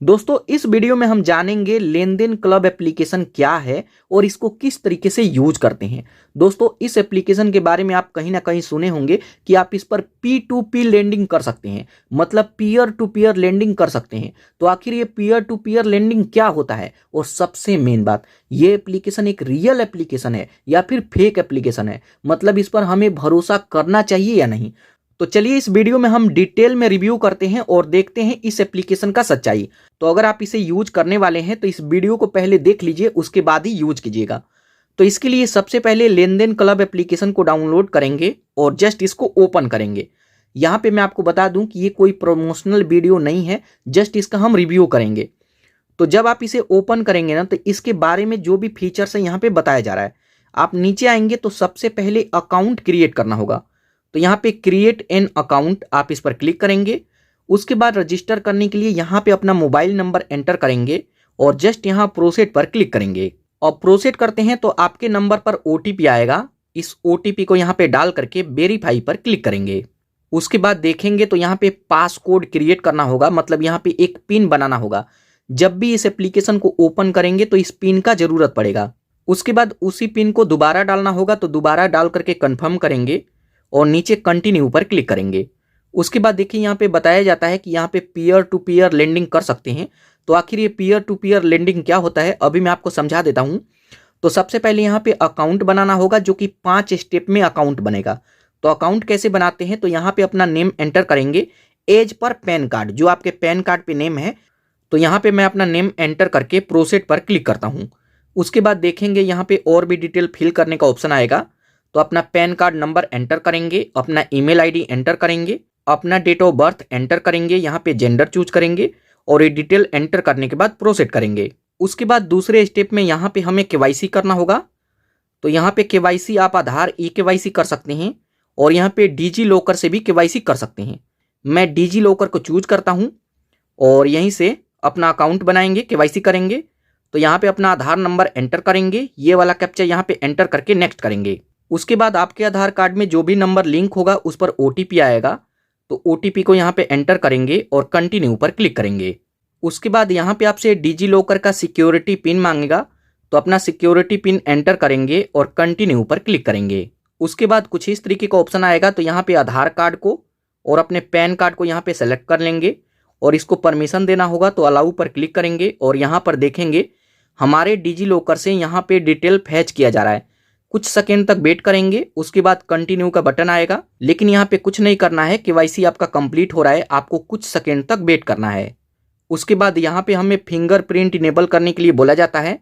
दोस्तों इस वीडियो में हम जानेंगे लेन देन क्लब एप्लीकेशन क्या है और इसको किस तरीके से यूज करते हैं। दोस्तों इस एप्लीकेशन के बारे में आप कहीं ना कहीं सुने होंगे कि आप इस पर P2P लेंडिंग कर सकते हैं, मतलब पीयर टू पीयर लेंडिंग कर सकते हैं। तो आखिर ये पीयर टू पीयर लेंडिंग क्या होता है, और सबसे मेन बात, ये एप्लीकेशन एक रियल एप्लीकेशन है या फिर फेक एप्लीकेशन है, मतलब इस पर हमें भरोसा करना चाहिए या नहीं। तो चलिए इस वीडियो में हम डिटेल में रिव्यू करते हैं और देखते हैं इस एप्लीकेशन का सच्चाई। तो अगर आप इसे यूज करने वाले हैं तो इस वीडियो को पहले देख लीजिए, उसके बाद ही यूज कीजिएगा। तो इसके लिए सबसे पहले लेन देन क्लब एप्लीकेशन को डाउनलोड करेंगे और जस्ट इसको ओपन करेंगे। यहाँ पे मैं आपको बता दूं कि ये कोई प्रमोशनल वीडियो नहीं है, जस्ट इसका हम रिव्यू करेंगे। तो जब आप इसे ओपन करेंगे ना, तो इसके बारे में जो भी फीचर्स है यहाँ पे बताया जा रहा है। आप नीचे आएंगे तो सबसे पहले अकाउंट क्रिएट करना होगा। तो यहाँ पे क्रिएट एन अकाउंट आप इस पर क्लिक करेंगे। उसके बाद रजिस्टर करने के लिए यहाँ पे अपना मोबाइल नंबर एंटर करेंगे और जस्ट यहाँ प्रोसीड पर क्लिक करेंगे। और प्रोसीड करते हैं तो आपके नंबर पर OTP आएगा। इस OTP को यहाँ पे डाल करके वेरीफाई पर क्लिक करेंगे। उसके बाद देखेंगे तो यहाँ पे पास कोड क्रिएट करना होगा, मतलब यहाँ पे एक पिन बनाना होगा। जब भी इस एप्लीकेशन को ओपन करेंगे तो इस पिन का जरूरत पड़ेगा। उसके बाद उसी पिन को दोबारा डालना होगा, तो दोबारा डाल करके कन्फर्म करेंगे और नीचे कंटिन्यू पर क्लिक करेंगे। उसके बाद देखिए यहाँ पे बताया जाता है कि यहाँ पे पीयर टू पीयर लेंडिंग कर सकते हैं। तो आखिर ये पीयर टू पीयर लेंडिंग क्या होता है, अभी मैं आपको समझा देता हूँ। तो सबसे पहले यहाँ पे अकाउंट बनाना होगा, जो कि 5 स्टेप में अकाउंट बनेगा। तो अकाउंट कैसे बनाते हैं, तो यहाँ पे अपना नेम एंटर करेंगे एज पर पैन कार्ड, जो आपके पैन कार्ड पे नेम है। तो यहाँ पे मैं अपना नेम एंटर करके प्रोसीड पर क्लिक करता हूँ। उसके बाद देखेंगे यहाँ पे और भी डिटेल फिल करने का ऑप्शन आएगा। तो अपना पैन कार्ड नंबर एंटर करेंगे, अपना ईमेल आईडी एंटर करेंगे, अपना डेट ऑफ बर्थ एंटर करेंगे, यहाँ पे जेंडर चूज करेंगे और ये डिटेल एंटर करने के बाद प्रोसीड करेंगे। उसके बाद दूसरे स्टेप में यहाँ पे हमें KYC करना होगा। तो यहाँ पे KYC आप आधार eKYC कर सकते हैं और यहाँ पे डिजी लॉकर से भी KYC कर सकते हैं। मैं डिजी लॉकर को चूज करता हूँ और यहीं से अपना अकाउंट बनाएंगे, KYC करेंगे। तो यहाँ पे अपना आधार नंबर एंटर करेंगे, ये वाला कैप्चा यहाँ पे एंटर करके नेक्स्ट करेंगे। उसके बाद आपके आधार कार्ड में जो भी नंबर लिंक होगा उस पर OTP आएगा। तो OTP को यहाँ पे एंटर करेंगे और कंटिन्यू पर क्लिक करेंगे। उसके बाद यहाँ पे आपसे डिजी लॉकर का सिक्योरिटी पिन मांगेगा। तो अपना सिक्योरिटी पिन एंटर करेंगे और कंटिन्यू पर क्लिक करेंगे। उसके बाद कुछ इस तरीके का ऑप्शन आएगा। तो यहाँ पे आधार कार्ड को और अपने पैन कार्ड को यहाँ पे सेलेक्ट कर लेंगे और इसको परमिशन देना होगा। तो अलाउ पर क्लिक करेंगे और यहाँ पर देखेंगे हमारे डिजी लॉकर से यहाँ पे डिटेल फैच किया जा रहा है। कुछ सेकेंड तक वेट करेंगे, उसके बाद कंटिन्यू का बटन आएगा। लेकिन यहाँ पे कुछ नहीं करना है, KYC आपका कंप्लीट हो रहा है, आपको कुछ सेकेंड तक वेट करना है। उसके बाद यहाँ पे हमें फिंगरप्रिंट इनेबल करने के लिए बोला जाता है।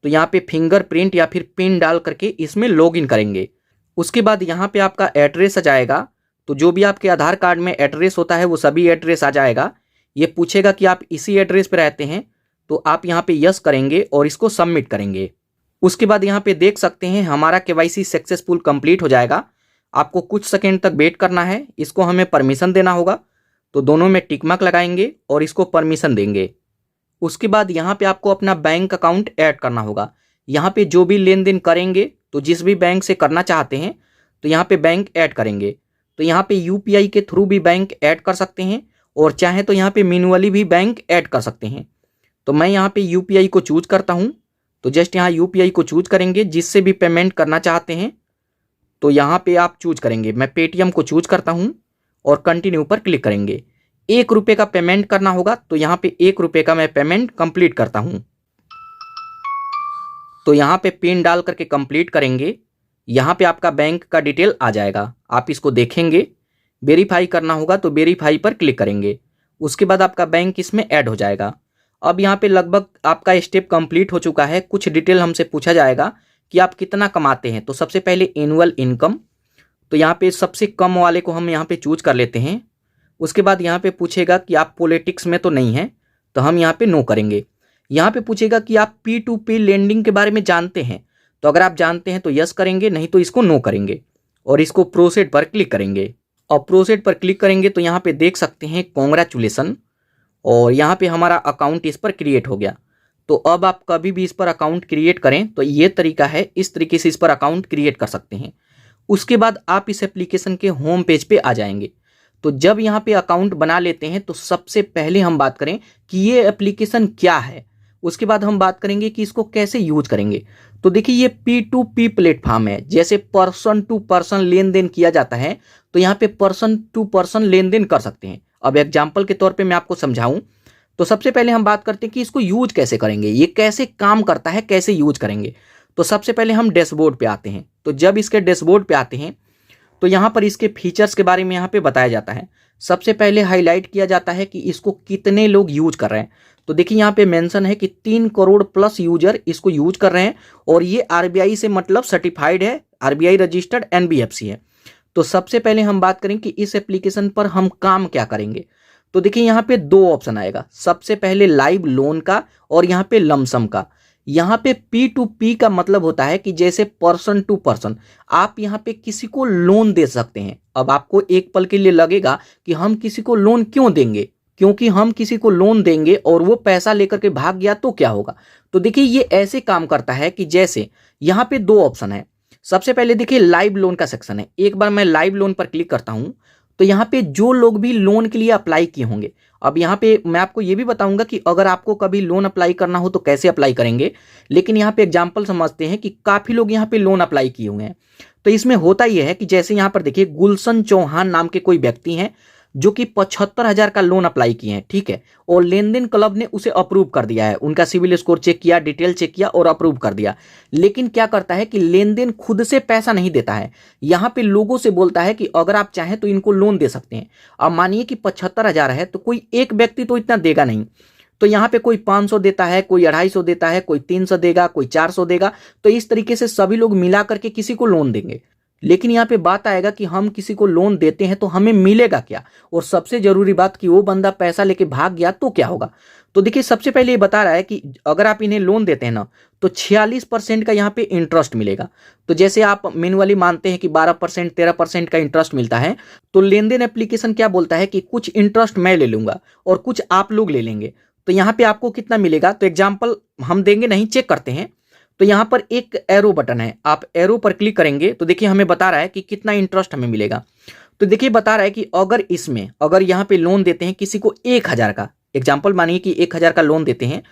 तो यहाँ पे फिंगरप्रिंट या फिर पिन डाल करके इसमें लॉगिन करेंगे। उसके बाद यहाँ पे आपका एड्रेस आ जाएगा। तो जो भी आपके आधार कार्ड में एड्रेस होता है वो सभी एड्रेस आ जाएगा। ये पूछेगा कि आप इसी एड्रेस पे रहते हैं, तो आप यहाँ पे यस करेंगे और इसको सबमिट करेंगे। उसके बाद यहाँ पे देख सकते हैं हमारा KYC सक्सेसफुल कंप्लीट हो जाएगा। आपको कुछ सेकेंड तक वेट करना है, इसको हमें परमिशन देना होगा। तो दोनों में टिक मार्क लगाएंगे और इसको परमिशन देंगे। उसके बाद यहाँ पे आपको अपना बैंक अकाउंट ऐड करना होगा। यहाँ पे जो भी लेन देन करेंगे, तो जिस भी बैंक से करना चाहते हैं तो यहाँ पे बैंक ऐड करेंगे। तो यहाँ पे UPI के थ्रू भी बैंक ऐड कर सकते हैं और चाहे तो यहाँ पे मैन्युअली भी बैंक ऐड कर सकते हैं। तो मैं यहाँ पे UPI को चूज करता हूँ। तो जस्ट यहाँ UPI को चूज करेंगे, जिससे भी पेमेंट करना चाहते हैं तो यहाँ पे आप चूज करेंगे। मैं पेटीएम को चूज करता हूँ और कंटिन्यू पर क्लिक करेंगे। 1 रुपये का पेमेंट करना होगा, तो यहाँ पे 1 रुपये का मैं पेमेंट कंप्लीट करता हूँ। तो यहाँ पे पिन डाल करके कंप्लीट करेंगे। यहाँ पे आपका बैंक का डिटेल आ जाएगा, आप इसको देखेंगे। वेरीफाई करना होगा तो वेरीफाई पर क्लिक करेंगे। उसके बाद आपका बैंक इसमें ऐड हो जाएगा। अब यहाँ पे लगभग आपका स्टेप कंप्लीट हो चुका है। कुछ डिटेल हमसे पूछा जाएगा कि आप कितना कमाते हैं। तो सबसे पहले एनुअल इनकम, तो यहाँ पे सबसे कम वाले को हम यहाँ पे चूज कर लेते हैं। उसके बाद यहाँ पे पूछेगा कि आप पॉलिटिक्स में तो नहीं हैं, तो हम यहाँ पे नो करेंगे। यहाँ पे पूछेगा कि आप P2P लेंडिंग के बारे में जानते हैं। तो अगर आप जानते हैं तो यस करेंगे, नहीं तो इसको नो करेंगे और इसको प्रोसीड पर क्लिक करेंगे। और प्रोसीड पर क्लिक करेंगे तो यहाँ पे देख सकते हैं कॉन्ग्रेचुलेसन, और यहाँ पे हमारा अकाउंट इस पर क्रिएट हो गया। तो अब आप कभी भी इस पर अकाउंट क्रिएट करें तो ये तरीका है, इस तरीके से इस पर अकाउंट क्रिएट कर सकते हैं। उसके बाद आप इस एप्लीकेशन के होम पेज पे आ जाएंगे। तो जब यहाँ पे अकाउंट बना लेते हैं तो सबसे पहले हम बात करें कि ये एप्लीकेशन क्या है, उसके बाद हम बात करेंगे कि इसको कैसे यूज करेंगे। तो देखिए ये P2P प्लेटफॉर्म है, जैसे पर्सन टू पर्सन लेन देन किया जाता है तो यहाँ पे पर्सन टू पर्सन लेन देन कर सकते हैं। अब एग्जाम्पल के तौर पे मैं आपको समझाऊं तो सबसे पहले हम बात करते हैं कि इसको यूज कैसे करेंगे, ये कैसे काम करता है, कैसे यूज करेंगे। तो सबसे पहले हम डैशबोर्ड पे आते हैं। तो जब इसके डैशबोर्ड पे आते हैं तो यहाँ पर इसके फीचर्स के बारे में यहाँ पे बताया जाता है। सबसे पहले हाईलाइट किया जाता है कि इसको कितने लोग यूज कर रहे हैं। तो देखिए यहाँ पे मेंशन है कि 3 करोड़ प्लस यूजर इसको यूज कर रहे हैं और ये आरबीआई से मतलब सर्टिफाइड है, आरबीआई रजिस्टर्ड एनबीएफसी है। तो सबसे पहले हम बात करें कि इस एप्लीकेशन पर हम काम क्या करेंगे। तो देखिए यहाँ पे 2 ऑप्शन आएगा, सबसे पहले लाइव लोन का और यहाँ पे लमसम का। यहाँ पे P2P का मतलब होता है कि जैसे पर्सन टू पर्सन आप यहाँ पे किसी को लोन दे सकते हैं। अब आपको एक पल के लिए लगेगा कि हम किसी को लोन क्यों देंगे, क्योंकि हम किसी को लोन देंगे और वो पैसा लेकर के भाग गया तो क्या होगा। तो देखिए ये ऐसे काम करता है कि जैसे यहाँ पे 2 ऑप्शन है। सबसे पहले देखिए लाइव लोन का सेक्शन है, एक बार मैं लाइव लोन पर क्लिक करता हूं तो यहाँ पे जो लोग भी लोन के लिए अप्लाई किए होंगे, अब यहाँ पे मैं आपको ये भी बताऊंगा कि अगर आपको कभी लोन अप्लाई करना हो तो कैसे अप्लाई करेंगे, लेकिन यहाँ पे एग्जांपल समझते हैं कि काफी लोग यहाँ पे लोन अप्लाई किए हुए हैं। तो इसमें होता यह है कि जैसे यहाँ पर देखिए गुलशन चौहान नाम के कोई व्यक्ति हैं जो कि 75,000 का लोन अप्लाई किए हैं, ठीक है, और लेन देन क्लब ने उसे अप्रूव कर दिया है, उनका सिविल स्कोर चेक किया, डिटेल चेक किया और अप्रूव कर दिया। लेकिन क्या करता है कि लेन देन खुद से पैसा नहीं देता है, यहाँ पे लोगों से बोलता है कि अगर आप चाहें तो इनको लोन दे सकते हैं। अब मानिए कि 75,000 है तो कोई एक व्यक्ति तो इतना देगा नहीं, तो यहाँ पे कोई 500 देता है, कोई 250 देता है, कोई 300 देगा, कोई 400 देगा। तो इस तरीके से सभी लोग मिला करके किसी को लोन देंगे। लेकिन यहाँ पे बात आएगा कि हम किसी को लोन देते हैं तो हमें मिलेगा क्या, और सबसे जरूरी बात कि वो बंदा पैसा लेके भाग गया तो क्या होगा। तो देखिए सबसे पहले ये बता रहा है कि अगर आप इन्हें लोन देते हैं ना तो 46% का यहाँ पे इंटरेस्ट मिलेगा। तो जैसे आप मैन्युअली मानते हैं कि 12% 13% का इंटरेस्ट मिलता है, तो लेन देन एप्लीकेशन क्या बोलता है कि कुछ इंटरेस्ट मैं ले लूंगा और कुछ आप लोग ले लेंगे। तो यहाँ पे आपको कितना मिलेगा, तो एग्जाम्पल हम देंगे नहीं, चेक करते हैं। तो यहाँ पर एक एरो बटन है, आप एरो पर क्लिक करेंगे तो देखिए हमें बता रहा है कि कितना इंटरेस्ट हमें मिलेगा। तो देखिए बता रहा है कि अगर यहाँ पे लोन देते हैं किसी को 1,000 का, एग्जाम्पल मानिए कि 1,000 का लोन देते हैं,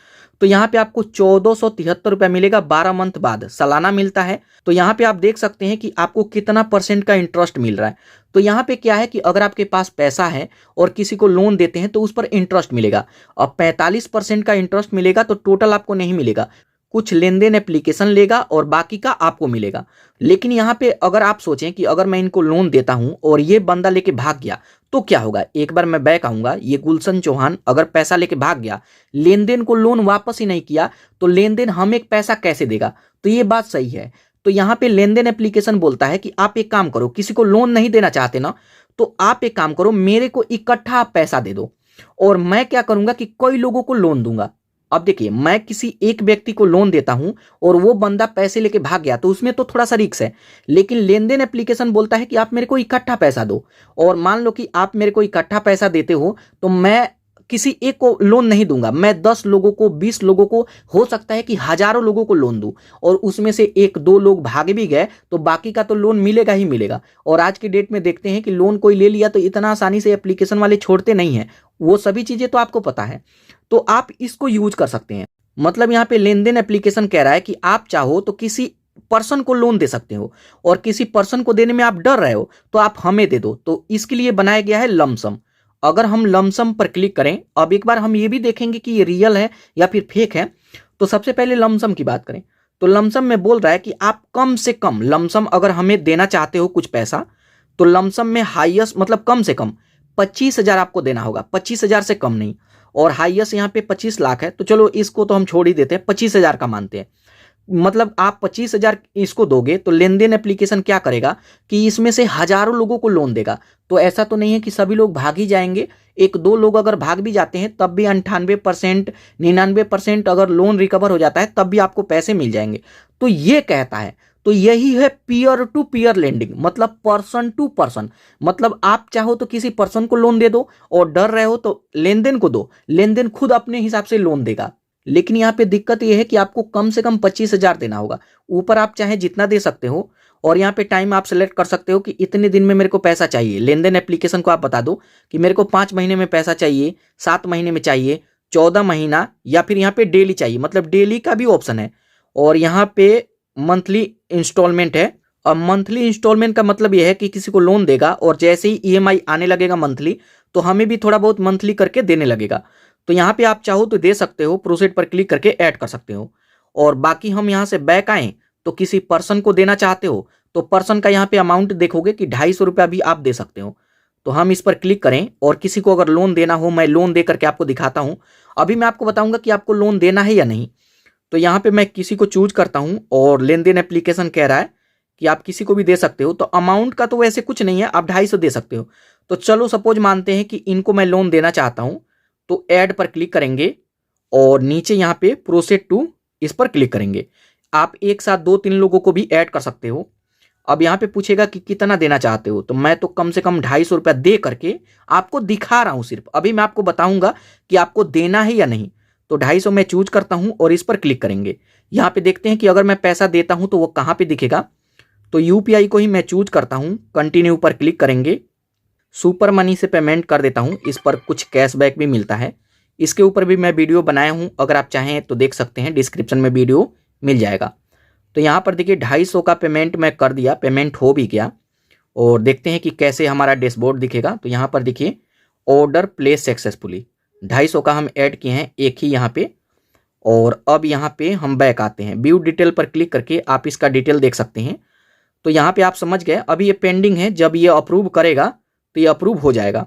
तो यहाँ पे आपको 1473 रुपया मिलेगा 12 मंथ बाद, सालाना मिलता है। तो यहाँ पे आप देख सकते हैं कि आपको कितना % का इंटरेस्ट मिल रहा है। तो यहाँ पे क्या है कि अगर आपके पास पैसा है और किसी को लोन देते हैं तो उस पर इंटरेस्ट मिलेगा। अब 45% का इंटरेस्ट मिलेगा तो टोटल आपको नहीं मिलेगा, कुछ लेन देन एप्लीकेशन लेगा और बाकी का आपको मिलेगा। लेकिन यहाँ पे अगर आप सोचें कि अगर मैं इनको लोन देता हूं और ये बंदा लेके भाग गया तो क्या होगा, एक बार मैं बैक आऊंगा, ये गुलशन चौहान अगर पैसा लेके भाग गया, लेन देन को लोन वापस ही नहीं किया, तो लेन देन हमें पैसा कैसे देगा। तो ये बात सही है। तो यहाँ पे लेन देन एप्लीकेशन बोलता है कि आप एक काम करो, किसी को लोन नहीं देना चाहते ना, तो आप एक काम करो, मेरे को इकट्ठा पैसा दे दो और मैं क्या करूंगा कि कई लोगों को लोन दूंगा। अब देखिए मैं किसी एक व्यक्ति को लोन देता हूं और वो बंदा पैसे लेके भाग गया तो उसमें तो थोड़ा सा रिस्क है, लेकिन लेन देन एप्लीकेशन बोलता है कि आप मेरे को इकट्ठा पैसा दो। और मान लो कि आप मेरे को इकट्ठा पैसा देते हो तो मैं किसी एक को लोन नहीं दूंगा, मैं 10 लोगों को, 20 लोगों को, हो सकता है कि हजारों लोगों को लोन दूं, और उसमें से 1-2 लोग भाग भी गए तो बाकी का तो लोन मिलेगा ही मिलेगा। और आज की डेट में देखते हैं कि लोन कोई ले लिया तो इतना आसानी से एप्लीकेशन वाले छोड़ते नहीं हैं, वो सभी चीजें तो आपको पता है। तो आप इसको यूज कर सकते हैं। मतलब यहाँ पे लेन देन एप्लीकेशन कह रहा है कि आप चाहो तो किसी पर्सन को लोन दे सकते हो, और किसी पर्सन को देने में आप डर रहे हो तो आप हमें दे दो। तो इसके लिए बनाया गया है लमसम। अगर हम लमसम पर क्लिक करें, अब एक बार हम ये भी देखेंगे कि ये रियल है या फिर फेक है। तो सबसे पहले लमसम की बात करें तो लमसम में बोल रहा है कि आप कम से कम लमसम अगर हमें देना चाहते हो कुछ पैसा, तो लमसम में हाईएस्ट मतलब कम से कम 25,000 आपको देना होगा, 25,000 से कम नहीं। और हाईएस्ट यहाँ पे 25 लाख है, तो चलो इसको तो हम छोड़ ही देते हैं, 25,000 का मानते हैं। मतलब आप 25,000 इसको दोगे तो लेन देन एप्लीकेशन क्या करेगा कि इसमें से हजारों लोगों को लोन देगा। तो ऐसा तो नहीं है कि सभी लोग भाग ही जाएंगे, 1-2 लोग अगर भाग भी जाते हैं तब भी 98% 99% अगर लोन रिकवर हो जाता है तब भी आपको पैसे मिल जाएंगे। तो ये कहता है, तो यही है पीयर टू पीयर लेंडिंग, मतलब पर्सन टू पर्सन। मतलब आप चाहो तो किसी पर्सन को लोन दे दो और डर रहे हो तो लेन देन को दो, लेन देन खुद अपने हिसाब से लोन देगा। लेकिन यहाँ पे दिक्कत यह है कि आपको कम से कम 25,000 देना होगा, ऊपर आप चाहे जितना दे सकते हो। और यहाँ पे टाइम आप सेलेक्ट कर सकते हो कि इतने दिन में मेरे को पैसा चाहिए। लेन देन एप्लीकेशन को आप बता दो कि मेरे को 5 महीने में पैसा चाहिए, 7 महीने में चाहिए, 14 महीना, या फिर यहाँ पे डेली चाहिए, मतलब डेली का भी ऑप्शन है। और यहाँ पे मंथली इंस्टॉलमेंट है। अब मंथली इंस्टॉलमेंट का मतलब यह है कि किसी को लोन देगा और जैसे ही ईएमआई आने लगेगा मंथली, तो हमें भी थोड़ा बहुत मंथली करके देने लगेगा। तो यहाँ पे आप चाहो तो दे सकते हो, प्रोसीड पर क्लिक करके ऐड कर सकते हो। और बाकी हम यहाँ से बैक आएँ तो किसी पर्सन को देना चाहते हो तो पर्सन का यहाँ पे अमाउंट देखोगे कि 250 रुपया भी आप दे सकते हो। तो हम इस पर क्लिक करें और किसी को अगर लोन देना हो, मैं लोन दे करके आपको दिखाता हूँ। अभी मैं आपको बताऊंगा कि आपको लोन देना है या नहीं। तो यहाँ पे मैं किसी को चूज करता हूँ और लेन देन एप्लीकेशन कह रहा है कि आप किसी को भी दे सकते हो। तो अमाउंट का तो वैसे कुछ नहीं है, आप 250 दे सकते हो। तो चलो सपोज मानते हैं कि इनको मैं लोन देना चाहता हूँ, तो ऐड पर क्लिक करेंगे और नीचे यहाँ पे प्रोसीड टू, इस पर क्लिक करेंगे। आप एक साथ 2-3 लोगों को भी ऐड कर सकते हो। अब यहाँ पे पूछेगा कि कितना देना चाहते हो, तो मैं तो कम से कम 250 रुपया दे करके आपको दिखा रहा हूँ सिर्फ। अभी मैं आपको बताऊंगा कि आपको देना है या नहीं। तो 250 मैं चूज करता हूँ और इस पर क्लिक करेंगे। यहाँ पे देखते हैं कि अगर मैं पैसा देता हूँ तो वो कहाँ पे दिखेगा। तो यूपीआई को ही मैं चूज करता हूँ, कंटिन्यू पर क्लिक करेंगे। सुपर मनी से पेमेंट कर देता हूँ, इस पर कुछ कैशबैक भी मिलता है। इसके ऊपर भी मैं वीडियो बनाया हूँ, अगर आप चाहें तो देख सकते हैं, डिस्क्रिप्शन में वीडियो मिल जाएगा। तो यहाँ पर देखिए 250 का पेमेंट मैं कर दिया, पेमेंट हो भी गया। और देखते हैं कि कैसे हमारा डैशबोर्ड दिखेगा। तो यहाँ पर देखिए ऑर्डर प्लेस सक्सेसफुली, 250 का हम ऐड किए हैं एक ही यहाँ पे। और अब यहाँ पे हम बैक आते हैं, व्यू डिटेल पर क्लिक करके आप इसका डिटेल देख सकते हैं। तो यहाँ पे आप समझ गए, अभी ये पेंडिंग है, जब ये अप्रूव करेगा तो ये अप्रूव हो जाएगा।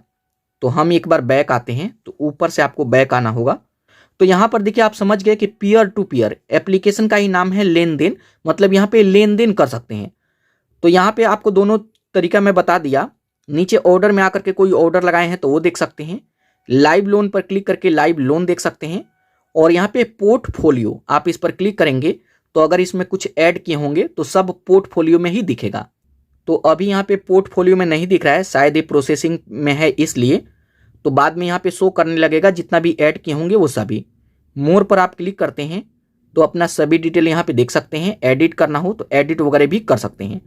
तो हम एक बार बैक आते हैं, तो ऊपर से आपको बैक आना होगा। तो यहाँ पर देखिए आप समझ गए कि पीयर टू पीयर एप्लीकेशन का ही नाम है लेन देन, मतलब यहाँ पे लेन देन कर सकते हैं। तो यहाँ पे आपको दोनों तरीका मैं बता दिया। नीचे ऑर्डर में आकर के कोई ऑर्डर लगाए हैं तो वो देख सकते हैं, लाइव लोन पर क्लिक करके लाइव लोन देख सकते हैं। और यहाँ पे पोर्टफोलियो, आप इस पर क्लिक करेंगे तो अगर इसमें कुछ ऐड किए होंगे तो सब पोर्टफोलियो में ही दिखेगा। तो अभी यहाँ पे पोर्टफोलियो में नहीं दिख रहा है, शायद ये प्रोसेसिंग में है इसलिए। तो बाद में यहाँ पे शो करने लगेगा, जितना भी ऐड किए होंगे वो सभी। मोर पर आप क्लिक करते हैं तो अपना सभी डिटेल यहाँ पे देख सकते हैं। एडिट करना हो तो एडिट वगैरह भी कर सकते हैं।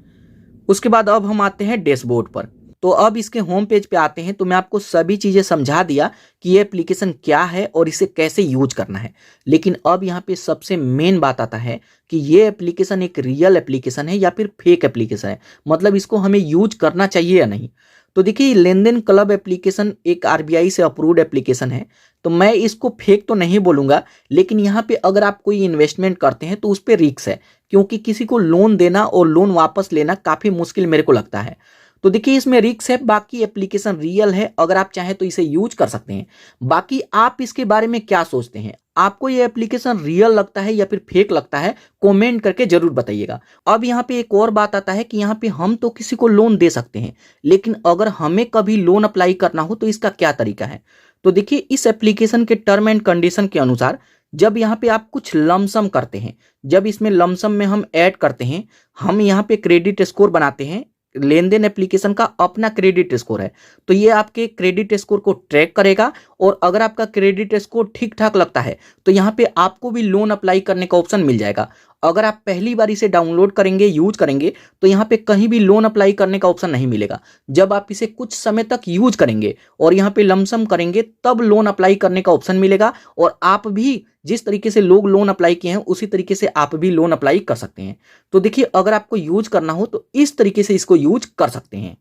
उसके बाद अब हम आते हैं डैशबोर्ड पर। तो अब इसके होम पेज पे आते हैं। तो मैं आपको सभी चीज़ें समझा दिया कि ये एप्लीकेशन क्या है और इसे कैसे यूज करना है। लेकिन अब यहाँ पे सबसे मेन बात आता है कि ये एप्लीकेशन एक रियल एप्लीकेशन है या फिर फेक एप्लीकेशन है, मतलब इसको हमें यूज करना चाहिए या नहीं। तो देखिए लेन देन क्लब एप्लीकेशन एक आरबीआई से अप्रूव्ड एप्लीकेशन है, तो मैं इसको फेक तो नहीं बोलूँगा। लेकिन यहाँ पे अगर आप कोई इन्वेस्टमेंट करते हैं तो उस पर रिस्क है, क्योंकि किसी को लोन देना और लोन वापस लेना काफ़ी मुश्किल मेरे को लगता है। तो देखिए इसमें रिस्क है, बाकी एप्लीकेशन रियल है, अगर आप चाहें तो इसे यूज कर सकते हैं। बाकी आप इसके बारे में क्या सोचते हैं, आपको ये एप्लीकेशन रियल लगता है या फिर फेक लगता है, कमेंट करके जरूर बताइएगा। अब यहाँ पे एक और बात आता है कि यहाँ पे हम तो किसी को लोन दे सकते हैं, लेकिन अगर हमें कभी लोन अप्लाई करना हो तो इसका क्या तरीका है। तो देखिए इस एप्लीकेशन के टर्म एंड कंडीशन के अनुसार जब यहाँ पे आप कुछ लमसम करते हैं, जब इसमें लमसम में हम ऐड करते हैं, हम यहाँ पे क्रेडिट स्कोर बनाते हैं। लेन देन एप्लीकेशन का अपना क्रेडिट स्कोर है, तो ये आपके क्रेडिट स्कोर को ट्रैक करेगा। और अगर आपका क्रेडिट स्कोर ठीक ठाक लगता है तो यहाँ पे आपको भी लोन अप्लाई करने का ऑप्शन मिल जाएगा। अगर आप पहली बार इसे डाउनलोड करेंगे, यूज करेंगे, तो यहाँ पे कहीं भी लोन अप्लाई करने का ऑप्शन नहीं मिलेगा। जब आप इसे कुछ समय तक यूज करेंगे और यहाँ पे लमसम करेंगे तब लोन अप्लाई करने का ऑप्शन मिलेगा। और आप भी जिस तरीके से लोग लोन अप्लाई किए हैं उसी तरीके से आप भी लोन अप्लाई कर सकते हैं। तो देखिए अगर आपको यूज करना हो तो इस तरीके से इसको यूज कर सकते हैं।